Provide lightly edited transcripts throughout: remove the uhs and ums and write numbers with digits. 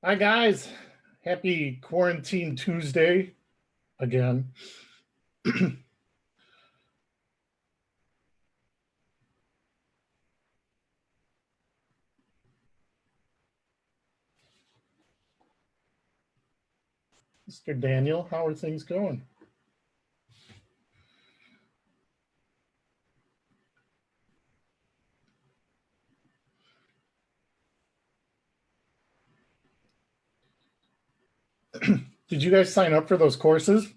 Hi guys, happy quarantine Tuesday again. Mr. Daniel, how are things going? Did you guys sign up for those courses?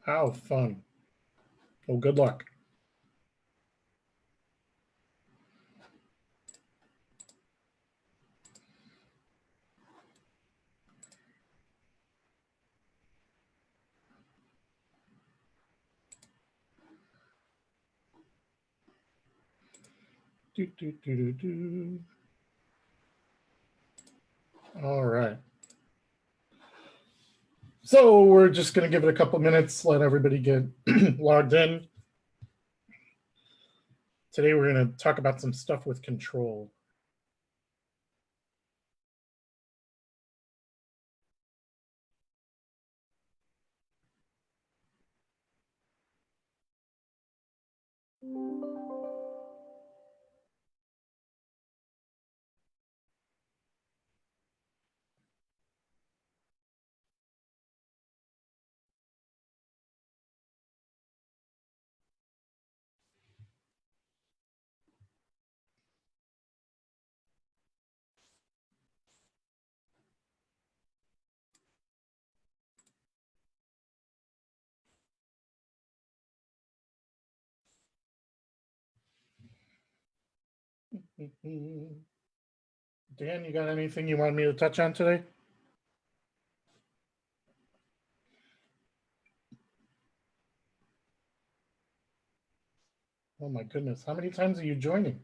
How fun. Well, good luck. Do, do, do, do, do. All right. So we're just going to give it a couple minutes, let everybody get logged in. Today we're going to talk about some stuff with control. Dan, you got anything you want me to touch on today? Oh my goodness, how many times are you joining?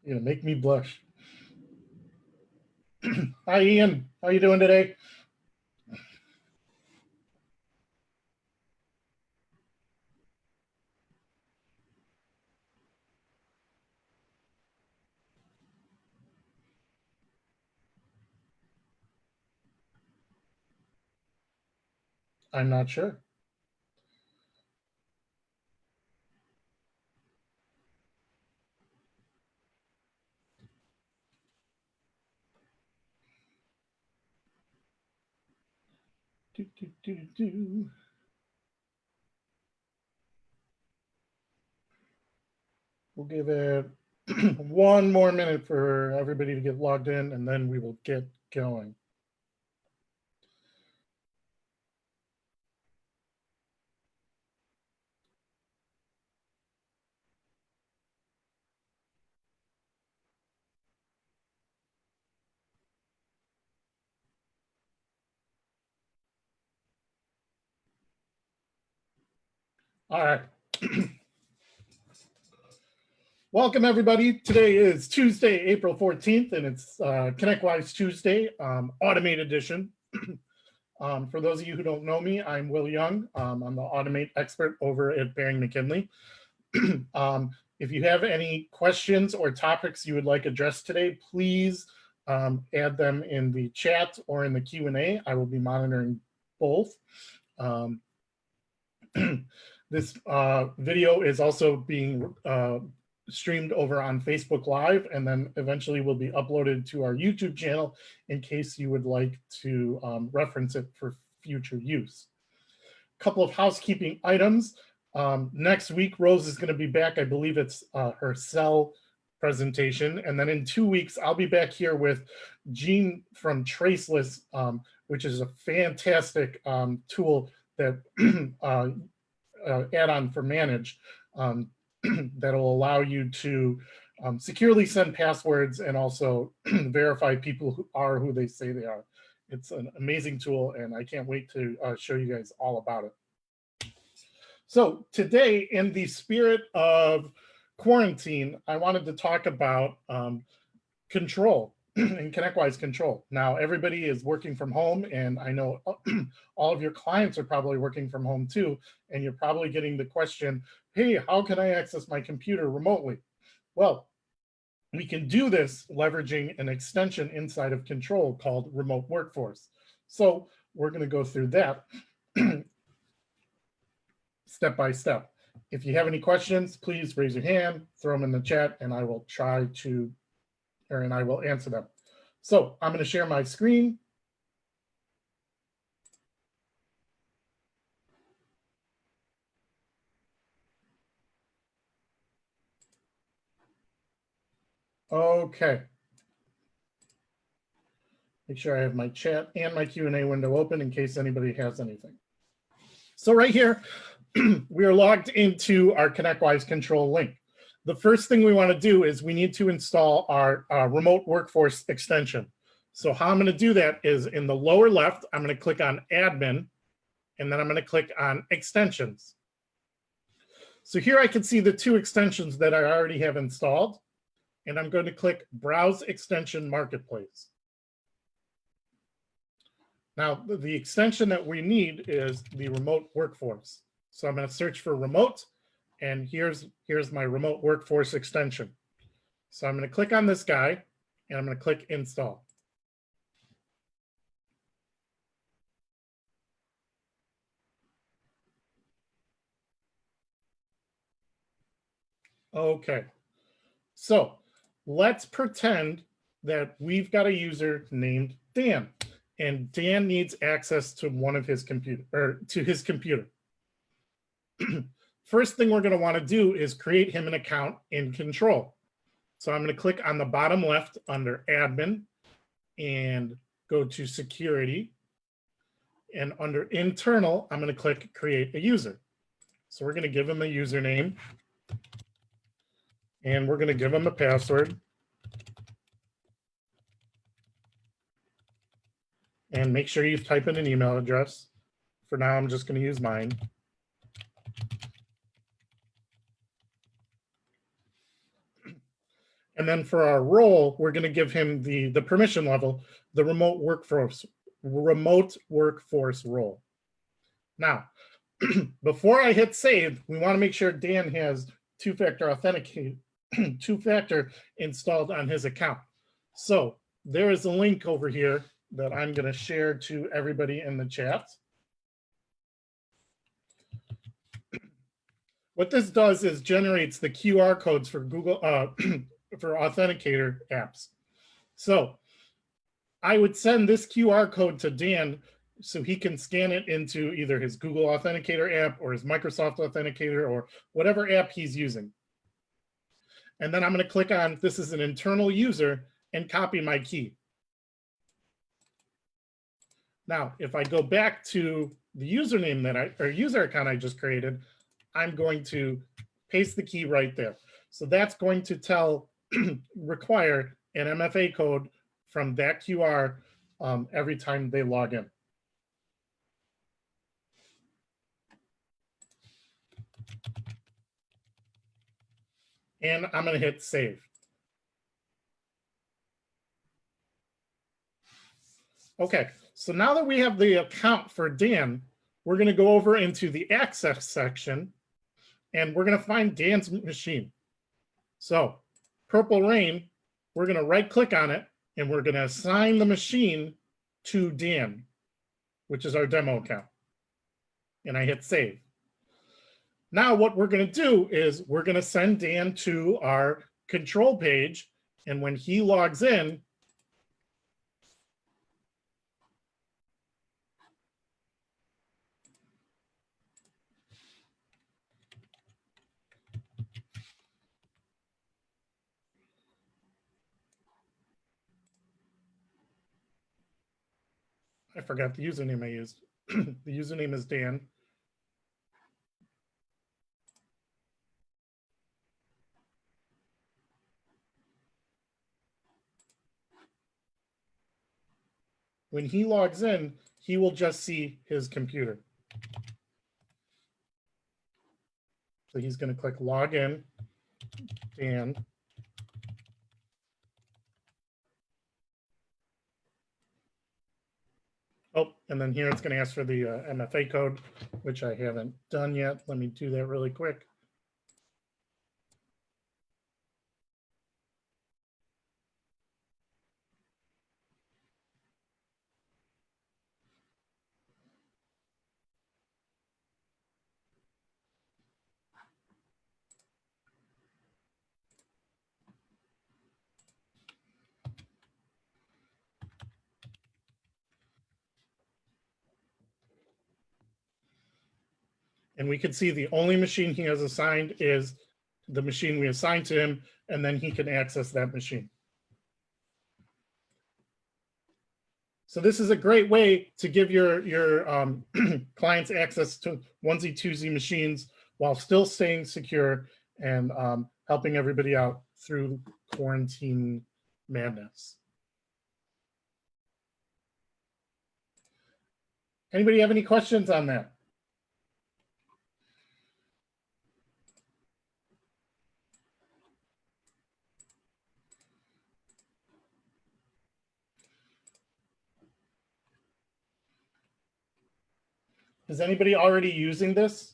You're gonna make me blush. Hi Ian, how you doing today? I'm not sure. Do, do, do, do. We'll give it one more minute for everybody to get logged in, and then we will get going. All right. Welcome, everybody. Today is Tuesday, April 14th, and it's ConnectWise Tuesday, Automate Edition. For those of you who don't know me, I'm Will Young. I'm the Automate expert over at Baring McKinley. If you have any questions or topics you would like addressed today, please add them in the chat or in the Q&A. I will be monitoring both. This video is also being streamed over on Facebook Live, and then eventually will be uploaded to our YouTube channel in case you would like to reference it for future use. A couple of housekeeping items. Next week, Rose is going to be back. I believe it's her cell presentation. And then in 2 weeks, I'll be back here with Gene from Traceless, which is a fantastic tool that add-on for Manage that'll allow you to securely send passwords and also verify people who are who they say they are. It's an amazing tool, and I can't wait to show you guys all about it. So today, in the spirit of quarantine, I wanted to talk about control and ConnectWise control. Now, everybody is working from home, and I know all of your clients are probably working from home too, and you're probably getting the question, hey, how can I access my computer remotely? Well, we can do this leveraging an extension inside of Control called Remote Workforce. So we're going to go through that step by step. If you have any questions, please raise your hand, throw them in the chat, and I will try to, and I will answer them. So I'm going to share my screen. Okay. Make sure I have my chat and my Q&A window open in case anybody has anything. So right here, we are logged into our ConnectWise control link. The first thing we want to do is we need to install our remote workforce extension. So how I'm going to do that is in the lower left, I'm going to click on admin, and then I'm going to click on extensions. So here I can see the two extensions that I already have installed, and I'm going to click Browse Extension Marketplace. Now, the extension that we need is the remote workforce. So I'm going to search for remote, and here's my remote workforce extension. So I'm going to click on this guy, and I'm going to click install. Okay, so let's pretend that we've got a user named Dan, and Dan needs access to one of his computer, or to his computer. First thing we're going to want to do is create him an account in Control. So I'm going to click on the bottom left under admin and go to security. And under internal, I'm going to click create a user. So we're going to give him a username, and we're going to give him a password. And make sure you type in an email address. For now, I'm just going to use mine. And then for our role, we're going to give him the permission level, the remote workforce role. Now, before I hit save, we want to make sure Dan has two-factor installed on his account. So there is a link over here that I'm going to share to everybody in the chat. What this does is generates the QR codes for Google for authenticator apps. So I would send this QR code to Dan so he can scan it into either his Google Authenticator app or his Microsoft Authenticator or whatever app he's using. And then I'm going to click on, this is an internal user, and copy my key. Now, if I go back to the username that or user account I just created, I'm going to paste the key right there. So that's going to require an MFA code from that QR every time they log in. And I'm going to hit save. Okay, so now that we have the account for Dan, we're going to go over into the access section, and we're going to find Dan's machine. So Purple Rain, we're going to right click on it, and we're going to assign the machine to Dan, which is our demo account. And I hit save. Now what we're going to do is we're going to send Dan to our control page, and when he logs in, I forgot the username I used. The username is Dan. When he logs in, he will just see his computer. So he's going to click log in, Dan. Oh, and then here it's going to ask for the MFA code, which I haven't done yet. Let me do that really quick. And we can see the only machine he has assigned is the machine we assigned to him, and then he can access that machine. So this is a great way to give your clients access to onesie twosie machines while still staying secure and helping everybody out through quarantine madness. Anybody have any questions on that? Is anybody already using this?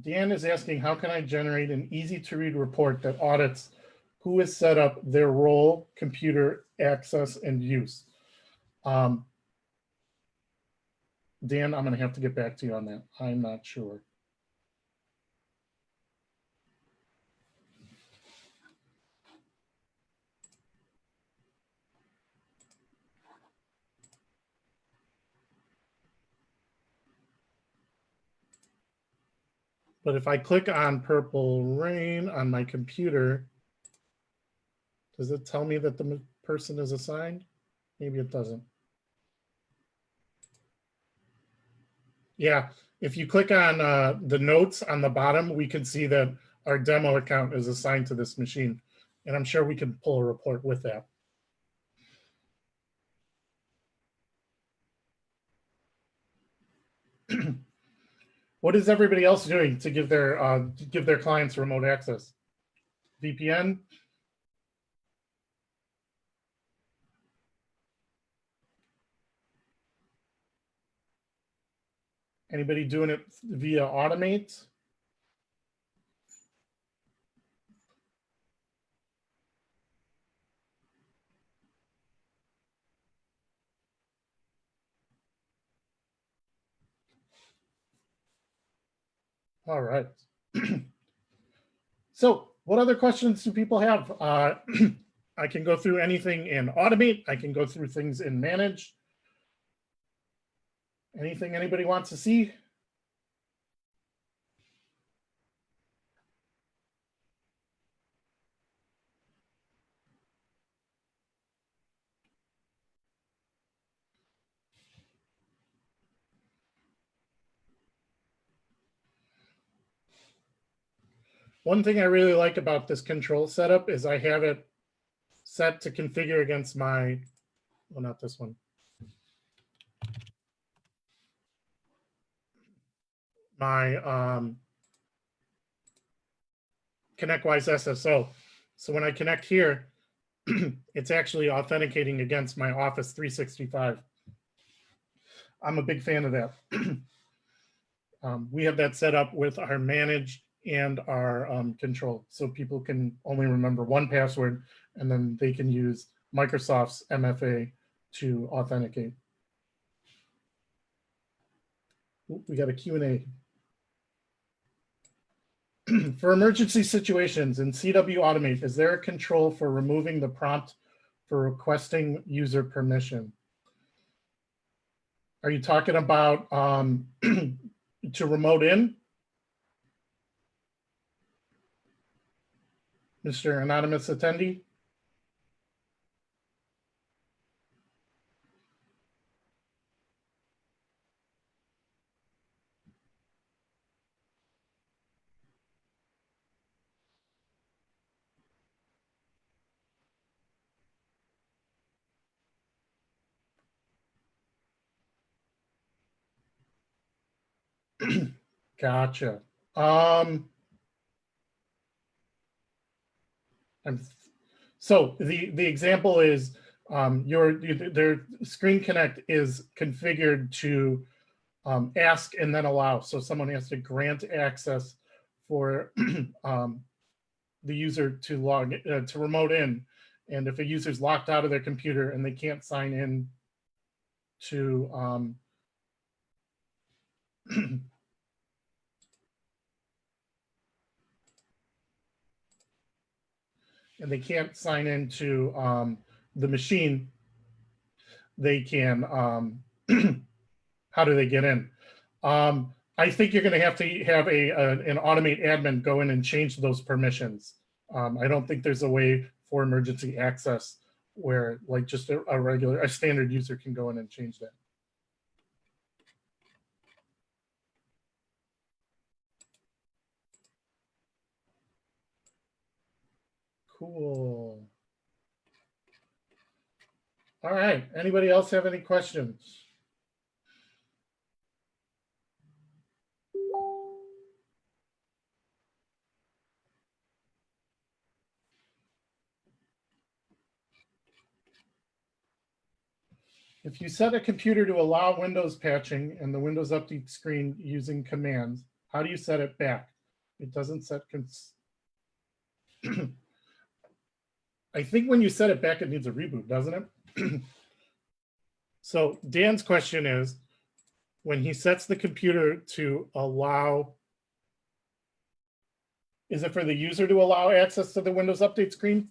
Dan is asking, how can I generate an easy to read report that audits who has set up their role, computer access, and use? Dan, I'm going to have to get back to you on that. I'm not sure. But if I click on Purple Rain on my computer, does it tell me that the person is assigned? Maybe it doesn't. Yeah, if you click on the notes on the bottom, we can see that our demo account is assigned to this machine. And I'm sure we can pull a report with that. What is everybody else doing to give their clients remote access? VPN? Anybody doing it via Automate? All right. So what other questions do people have? I can go through anything in Automate. I can go through things in Manage. Anything anybody wants to see? One thing I really like about this control setup is I have it set to configure against my, well, not this one. My ConnectWise SSO. So when I connect here, it's actually authenticating against my Office 365. I'm a big fan of that. We have that set up with our Manage and our control. So people can only remember one password and then they can use Microsoft's MFA to authenticate. Ooh, we got a Q&A. For emergency situations in CW Automate, is there a control for removing the prompt for requesting user permission? Are you talking about to remote in? Mr. Anonymous Attendee? Gotcha. So the example is their Screen Connect is configured to ask and then allow. So someone has to grant access for the user to log to remote in, and if a user's locked out of their computer and they can't sign in to and they can't sign into the machine, they can how do they get in? I think you're going to have an Automate admin go in and change those permissions. I don't think there's a way for emergency access where like just a standard user can go in and change that. Cool. All right. Anybody else have any questions? If you set a computer to allow Windows patching and the Windows Update screen using commands, how do you set it back? It doesn't set. I think when you set it back, it needs a reboot, doesn't it? So Dan's question is, when he sets the computer to allow, is it for the user to allow access to the Windows Update screen?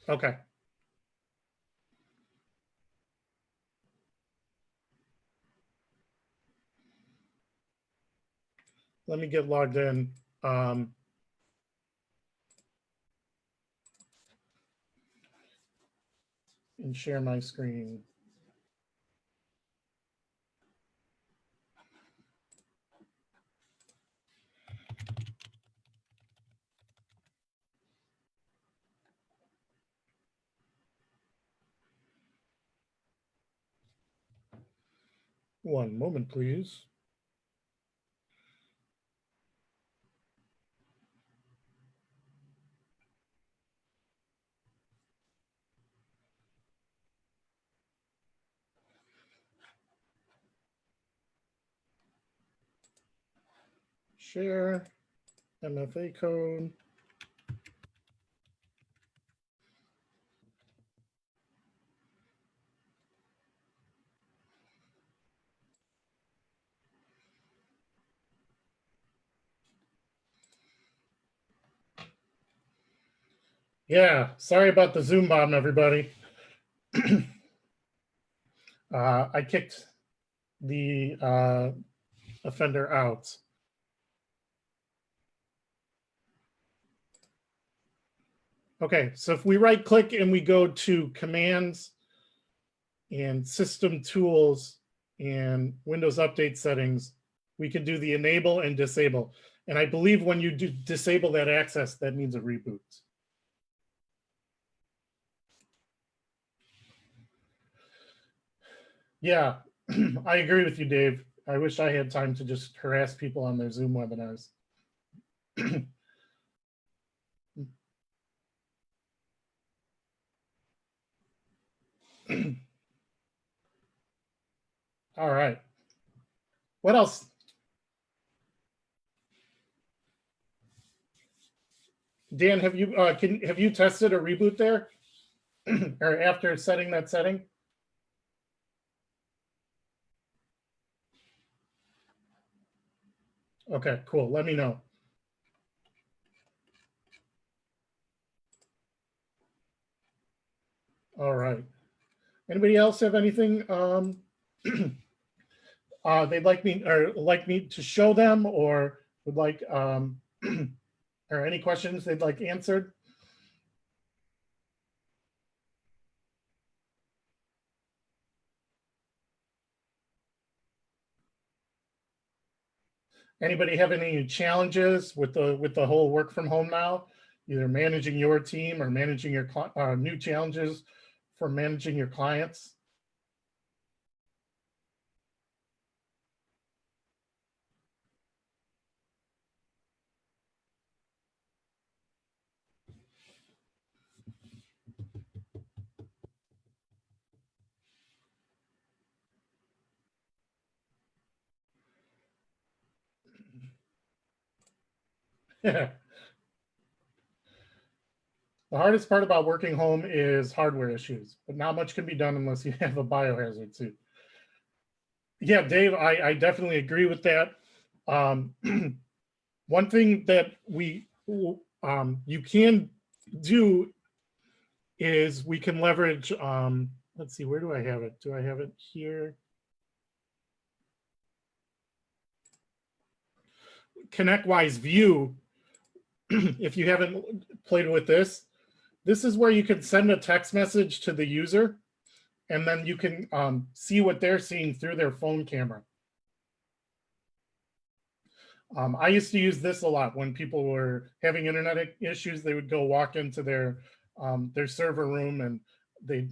Okay. Let me get logged in. And share my screen. One moment, please. Share MFA code. Yeah, sorry about the Zoom bomb, everybody. I kicked the offender out. Okay, so if we right click and we go to commands and system tools and Windows Update settings, we can do the enable and disable. And I believe when you do disable that access, that means a reboot. Yeah, I agree with you, Dave. I wish I had time to just harass people on their Zoom webinars. All right. What else? Dan, have you tested a reboot there, or after setting that setting? Okay, cool. Let me know. All right. Anybody else have anything they'd like me to show them, or would like or any questions they'd like answered? Anybody have any challenges with the whole work from home now, either managing your team or managing your new challenges for managing your clients? The hardest part about working home is hardware issues, but not much can be done unless you have a biohazard suit. Yeah, Dave, I definitely agree with that. Um, one thing that you can do is we can leverage, let's see, where do I have it? Do I have it here? ConnectWise View, if you haven't played with this, this is where you can send a text message to the user, and then you can see what they're seeing through their phone camera. I used to use this a lot when people were having internet issues. They would go walk into their server room, and they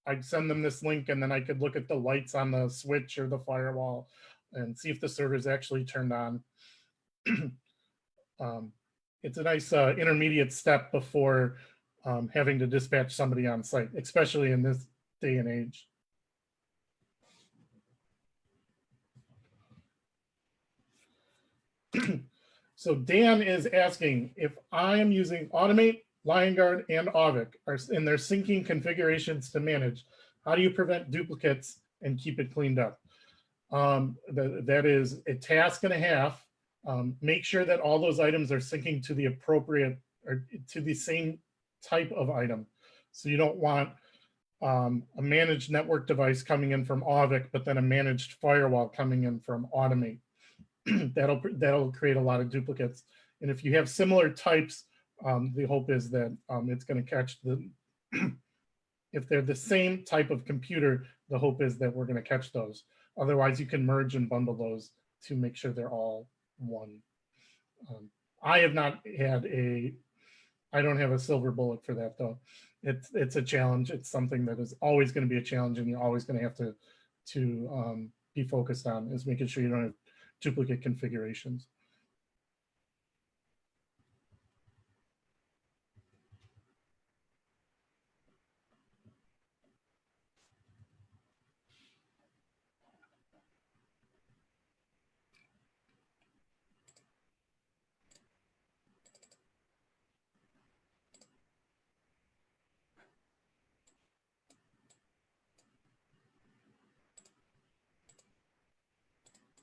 I'd send them this link, and then I could look at the lights on the switch or the firewall and see if the server's actually turned on. It's a nice intermediate step before having to dispatch somebody on site, especially in this day and age. So Dan is asking if I am using Automate, LionGuard, and Auvik in their syncing configurations to manage, how do you prevent duplicates and keep it cleaned up? That is a task and a half. Make sure that all those items are syncing to the appropriate or to the same type of item. So you don't want a managed network device coming in from Auvik, but then a managed firewall coming in from Automate. that'll create a lot of duplicates. And if you have similar types, the hope is that it's going to catch the, if they're the same type of computer, the hope is that we're going to catch those. Otherwise, you can merge and bundle those to make sure they're all one. I have not had I don't have a silver bullet for that though. It's a challenge. It's something that is always going to be a challenge, and you're always going to have to be focused on, is making sure you don't have duplicate configurations.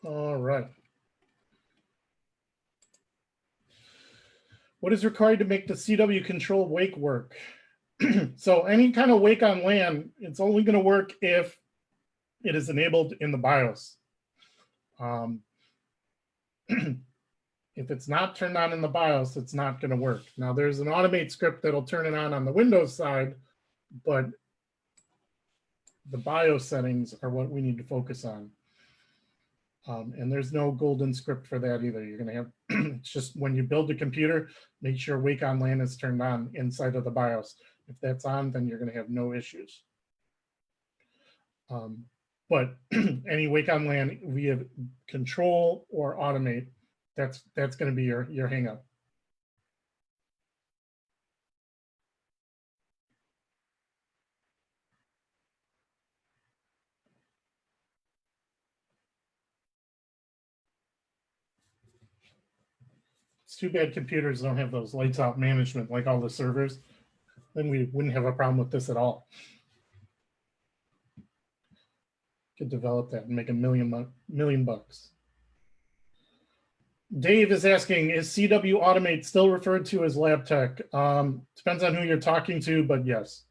All right. What is required to make the CW control wake work? So any kind of wake on LAN, it's only going to work if it is enabled in the BIOS. If it's not turned on in the BIOS, it's not going to work. Now, there's an Automate script that'll turn it on the Windows side, but the BIOS settings are what we need to focus on. And there's no golden script for that either. You're going to have, it's just when you build a computer, make sure Wake on LAN is turned on inside of the BIOS. If that's on, then you're going to have no issues. But any Wake on LAN via control or Automate, that's going to be your hang up. It's too bad computers don't have those lights out management like all the servers. Then we wouldn't have a problem with this at all. Could develop that and make $1 million bucks. Dave is asking, is CW Automate still referred to as lab tech? Depends on who you're talking to, but yes.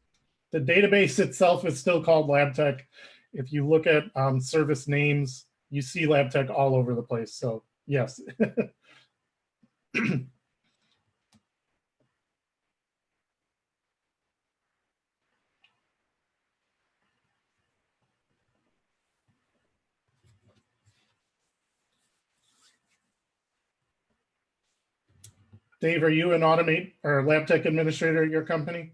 The database itself is still called lab tech. If you look at service names, you see lab tech all over the place. So yes. Dave, are you an Automate or lab tech administrator at your company?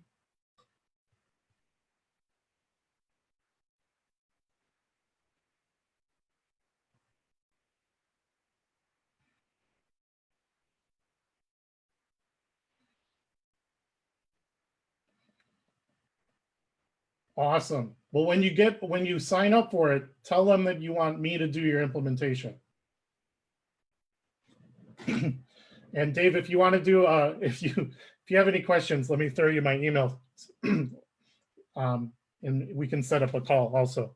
Awesome. Well, when you sign up for it, tell them that you want me to do your implementation. And Dave, if you want to do, if you have any questions, let me throw you my email, and we can set up a call also.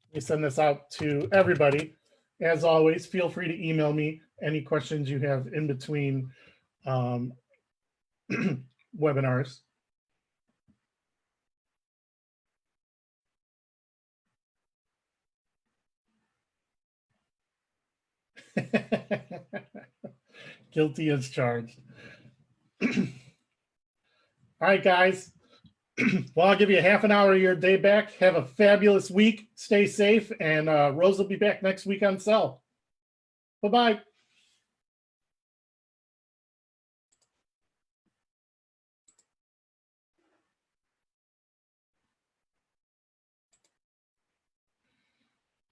Let me send this out to everybody. As always, feel free to email me any questions you have in between webinars. Guilty as charged. All right, guys. Well, I'll give you half an hour of your day back. Have a fabulous week. Stay safe. And Rose will be back next week on Cell. Bye-bye.